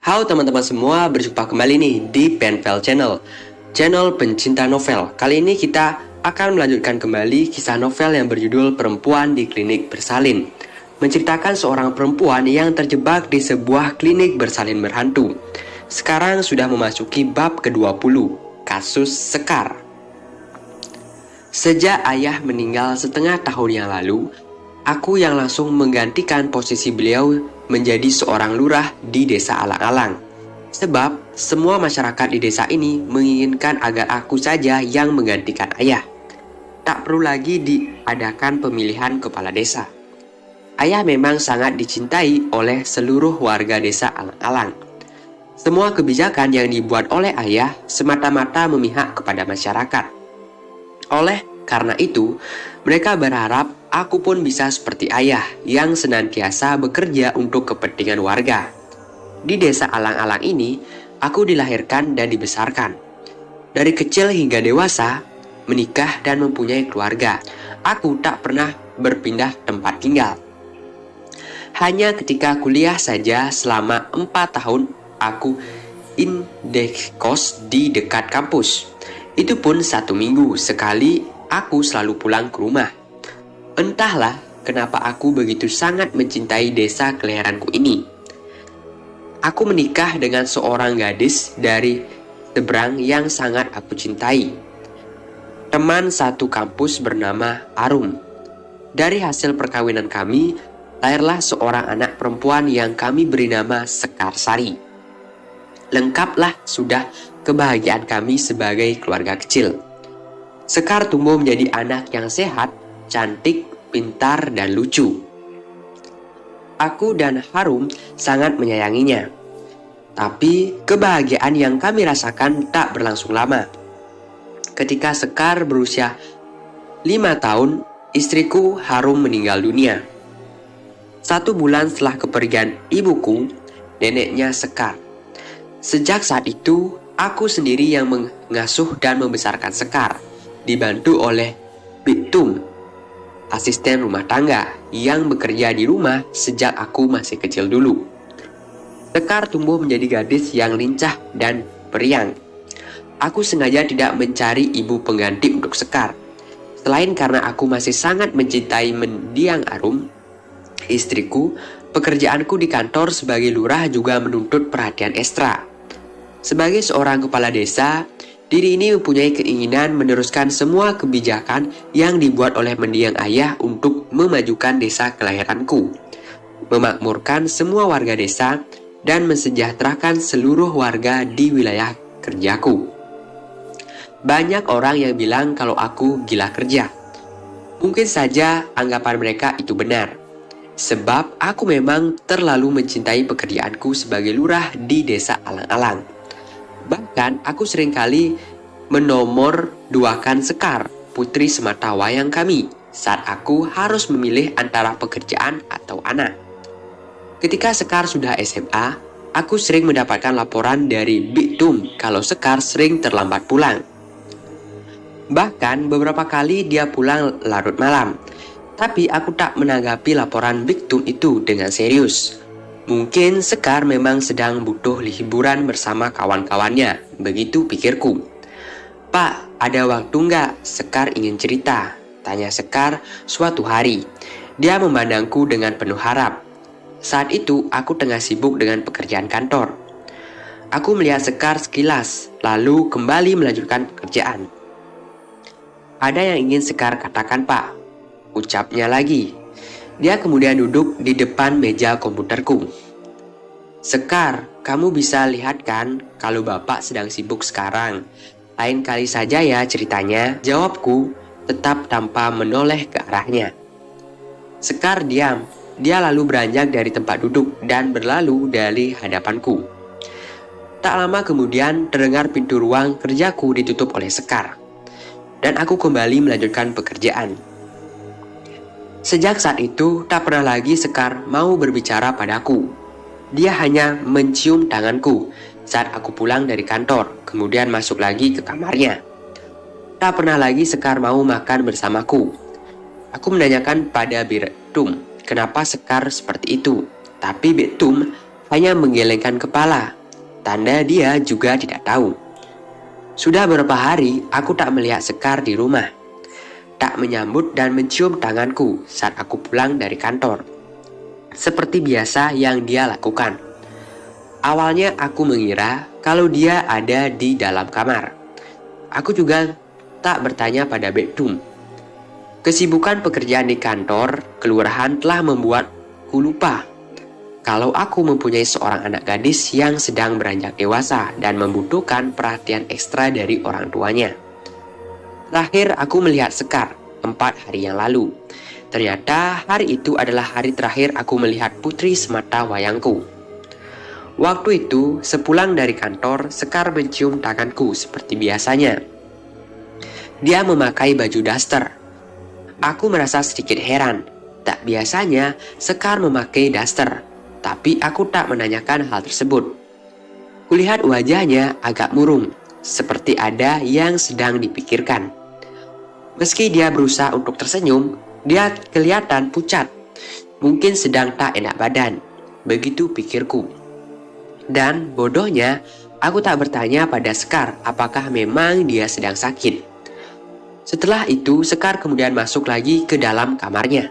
Halo teman-teman semua, berjumpa kembali nih di Penvel Channel, channel pencinta novel. Kali ini kita akan melanjutkan kembali kisah novel yang berjudul Perempuan di Klinik Bersalin. Menceritakan seorang perempuan yang terjebak di sebuah klinik bersalin berhantu. Sekarang sudah memasuki bab ke-20, kasus Sekar. Sejak ayah meninggal setengah tahun yang lalu, aku yang langsung menggantikan posisi beliau menjadi seorang lurah di desa Alang-Alang. Sebab semua masyarakat di desa ini menginginkan agar aku saja yang menggantikan ayah. Tak perlu lagi diadakan pemilihan kepala desa. Ayah memang sangat dicintai oleh seluruh warga desa Alang-Alang. Semua kebijakan yang dibuat oleh ayah semata-mata memihak kepada masyarakat. Oleh karena itu, mereka berharap aku pun bisa seperti ayah yang senantiasa bekerja untuk kepentingan warga. Di desa Alang-Alang ini, aku dilahirkan dan dibesarkan. Dari kecil hingga dewasa, menikah dan mempunyai keluarga. Aku tak pernah berpindah tempat tinggal. Hanya ketika kuliah saja selama 4 tahun aku indekos di dekat kampus. Itu pun 1 minggu sekali aku selalu pulang ke rumah. Entahlah kenapa aku begitu sangat mencintai desa kelahiranku ini. Aku menikah dengan seorang gadis dari seberang yang sangat aku cintai. Teman satu kampus bernama Arum. Dari hasil perkawinan kami, lahirlah seorang anak perempuan yang kami beri nama Sekarsari. Lengkaplah sudah kebahagiaan kami sebagai keluarga kecil. Sekar tumbuh menjadi anak yang sehat, cantik, pintar, dan lucu. Aku dan Harum sangat menyayanginya. Tapi kebahagiaan yang kami rasakan tak berlangsung lama. Ketika Sekar berusia 5 tahun, istriku Harum meninggal dunia. 1 bulan setelah kepergian ibuku, neneknya Sekar. Sejak saat itu, aku sendiri yang mengasuh dan membesarkan Sekar, dibantu oleh Bitum, asisten rumah tangga yang bekerja di rumah sejak aku masih kecil dulu. Sekar tumbuh menjadi gadis yang lincah dan periang. Aku sengaja tidak mencari ibu pengganti untuk Sekar. Selain karena aku masih sangat mencintai mendiang Arum, istriku, pekerjaanku di kantor sebagai lurah juga menuntut perhatian ekstra. Sebagai seorang kepala desa, diri ini mempunyai keinginan meneruskan semua kebijakan yang dibuat oleh mendiang ayah untuk memajukan desa kelahiranku, memakmurkan semua warga desa, dan mensejahterakan seluruh warga di wilayah kerjaku. Banyak orang yang bilang kalau aku gila kerja. Mungkin saja anggapan mereka itu benar, sebab aku memang terlalu mencintai pekerjaanku sebagai lurah di desa Alang-Alang. Bahkan aku seringkali menomor duakan Sekar, putri sematawayang kami, saat aku harus memilih antara pekerjaan atau anak. Ketika Sekar sudah SMA, aku sering mendapatkan laporan dari Bitum kalau Sekar sering terlambat pulang. Bahkan beberapa kali dia pulang larut malam. Tapi aku tak menanggapi laporan Bitum itu dengan serius. Mungkin Sekar memang sedang butuh liburan bersama kawan-kawannya, begitu pikirku. "Pak, ada waktu nggak? Sekar ingin cerita," tanya Sekar suatu hari. Dia memandangku dengan penuh harap. Saat itu aku tengah sibuk dengan pekerjaan kantor. Aku melihat Sekar sekilas, lalu kembali melanjutkan pekerjaan. "Ada yang ingin Sekar katakan, Pak," ucapnya lagi. Dia kemudian duduk di depan meja komputerku. "Sekar, kamu bisa lihat kan kalau Bapak sedang sibuk sekarang. Lain kali saja ya ceritanya," jawabku tetap tanpa menoleh ke arahnya. Sekar diam. Dia lalu beranjak dari tempat duduk dan berlalu dari hadapanku. Tak lama kemudian terdengar pintu ruang kerjaku ditutup oleh Sekar. Dan aku kembali melanjutkan pekerjaan. Sejak saat itu, tak pernah lagi Sekar mau berbicara padaku. Dia hanya mencium tanganku saat aku pulang dari kantor, kemudian masuk lagi ke kamarnya. Tak pernah lagi Sekar mau makan bersamaku. Aku menanyakan pada Bitum, kenapa Sekar seperti itu. Tapi Bitum hanya menggelengkan kepala, tanda dia juga tidak tahu. Sudah beberapa hari aku tak melihat Sekar di rumah, tak menyambut dan mencium tanganku saat aku pulang dari kantor, seperti biasa yang dia lakukan. Awalnya aku mengira kalau dia ada di dalam kamar. Aku juga tak bertanya pada Bektum. Kesibukan pekerjaan di kantor kelurahan telah membuatku lupa kalau aku mempunyai seorang anak gadis yang sedang beranjak dewasa dan membutuhkan perhatian ekstra dari orang tuanya. Terakhir aku melihat Sekar 4 hari yang lalu. Ternyata hari itu adalah hari terakhir aku melihat putri semata wayangku. Waktu itu, sepulang dari kantor, Sekar mencium tanganku seperti biasanya. Dia memakai baju daster. Aku merasa sedikit heran. Tak biasanya Sekar memakai daster, tapi aku tak menanyakan hal tersebut. Kulihat wajahnya agak murung, seperti ada yang sedang dipikirkan. Meski dia berusaha untuk tersenyum, dia kelihatan pucat. Mungkin sedang tak enak badan, begitu pikirku. Dan bodohnya, aku tak bertanya pada Sekar apakah memang dia sedang sakit. Setelah itu, Sekar kemudian masuk lagi ke dalam kamarnya.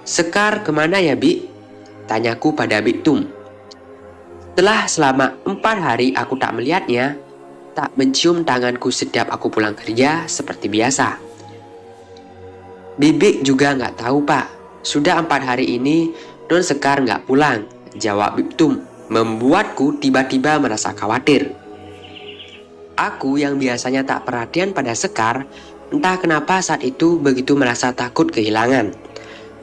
"Sekar kemana ya, Bi?" tanyaku pada Bektum. Setelah selama 4 hari aku tak melihatnya, tak mencium tanganku setiap aku pulang kerja seperti biasa. "Bibi juga nggak tahu, Pak. Sudah 4 hari ini Non Sekar nggak pulang," jawab Bektum, membuatku tiba-tiba merasa khawatir. Aku yang biasanya tak perhatian pada Sekar, entah kenapa saat itu begitu merasa takut kehilangan.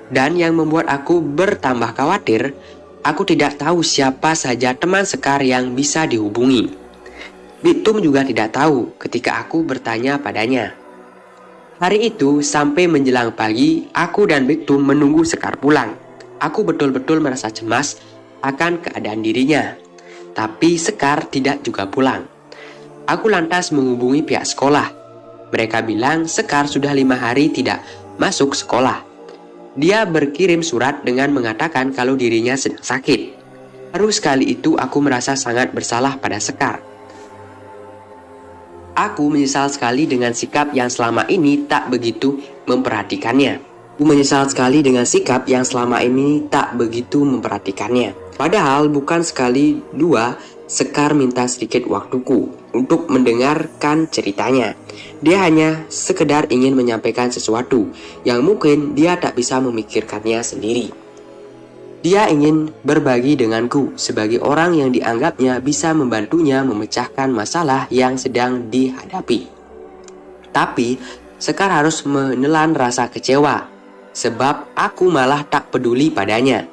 Dan yang membuat aku bertambah khawatir, aku tidak tahu siapa saja teman Sekar yang bisa dihubungi. Bektum juga tidak tahu ketika aku bertanya padanya. Hari itu sampai menjelang pagi, aku dan Bektum menunggu Sekar pulang. Aku betul-betul merasa cemas akan keadaan dirinya. Tapi Sekar tidak juga pulang. Aku lantas menghubungi pihak sekolah. Mereka bilang Sekar sudah 5 hari tidak masuk sekolah. Dia berkirim surat dengan mengatakan kalau dirinya sedang sakit. Baru sekali itu aku merasa sangat bersalah pada Sekar. Aku menyesal sekali dengan sikap yang selama ini tak begitu memperhatikannya. Padahal bukan sekali dua Sekar minta sedikit waktuku untuk mendengarkan ceritanya. Dia hanya sekedar ingin menyampaikan sesuatu yang mungkin dia tak bisa memikirkannya sendiri. Dia ingin berbagi denganku sebagai orang yang dianggapnya bisa membantunya memecahkan masalah yang sedang dihadapi. Tapi Sekar harus menelan rasa kecewa, sebab aku malah tak peduli padanya.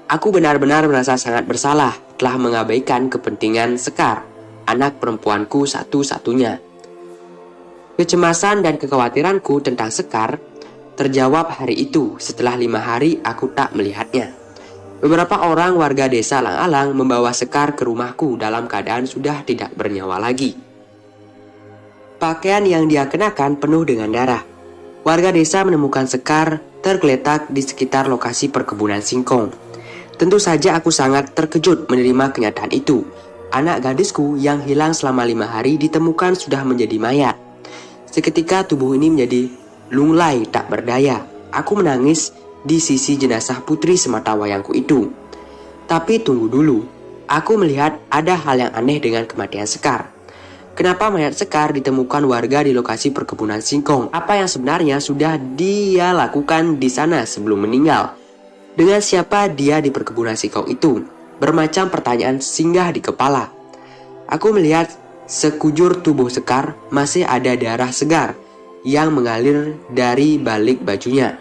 Aku benar-benar merasa sangat bersalah telah mengabaikan kepentingan Sekar, anak perempuanku satu-satunya. Kecemasan dan kekhawatiranku tentang Sekar terjawab hari itu setelah 5 hari aku tak melihatnya. Beberapa orang warga desa alang-alang membawa Sekar ke rumahku dalam keadaan sudah tidak bernyawa lagi. Pakaian yang dia kenakan penuh dengan darah. Warga desa menemukan Sekar tergeletak di sekitar lokasi perkebunan singkong. Tentu saja aku sangat terkejut menerima kenyataan itu. Anak gadisku yang hilang selama 5 hari ditemukan sudah menjadi mayat. Seketika tubuh ini menjadi lunglai tak berdaya. Aku menangis di sisi jenazah putri semata wayangku itu. Tapi tunggu dulu, aku melihat ada hal yang aneh dengan kematian Sekar. Kenapa mayat Sekar ditemukan warga di lokasi perkebunan singkong? Apa yang sebenarnya sudah dia lakukan di sana sebelum meninggal? Dengan siapa dia di perkebunan singkong itu? Bermacam pertanyaan singgah di kepala. Aku melihat sekujur tubuh Sekar masih ada darah segar yang mengalir dari balik bajunya,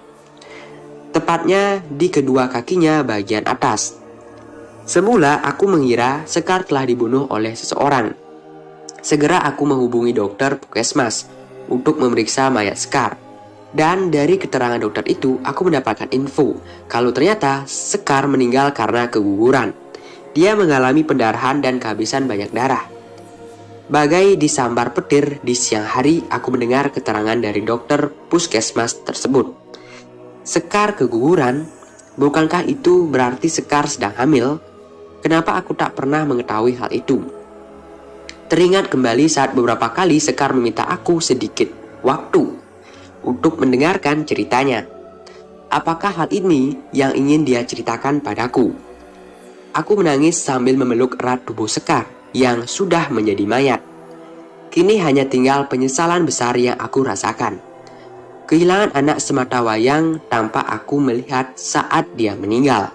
tepatnya di kedua kakinya bagian atas. Semula aku mengira Sekar telah dibunuh oleh seseorang. Segera aku menghubungi dokter puskesmas untuk memeriksa mayat Sekar. Dan dari keterangan dokter itu, aku mendapatkan info kalau ternyata Sekar meninggal karena keguguran. Dia mengalami pendarahan dan kehabisan banyak darah. Bagai disambar petir di siang hari, aku mendengar keterangan dari dokter puskesmas tersebut. Sekar keguguran? Bukankah itu berarti Sekar sedang hamil? Kenapa aku tak pernah mengetahui hal itu? Teringat kembali saat beberapa kali Sekar meminta aku sedikit waktu untuk mendengarkan ceritanya. Apakah hal ini yang ingin dia ceritakan padaku? Aku menangis sambil memeluk erat tubuh Sekar yang sudah menjadi mayat. Kini hanya tinggal penyesalan besar yang aku rasakan. Kehilangan anak sematawayang tanpa aku melihat saat dia meninggal.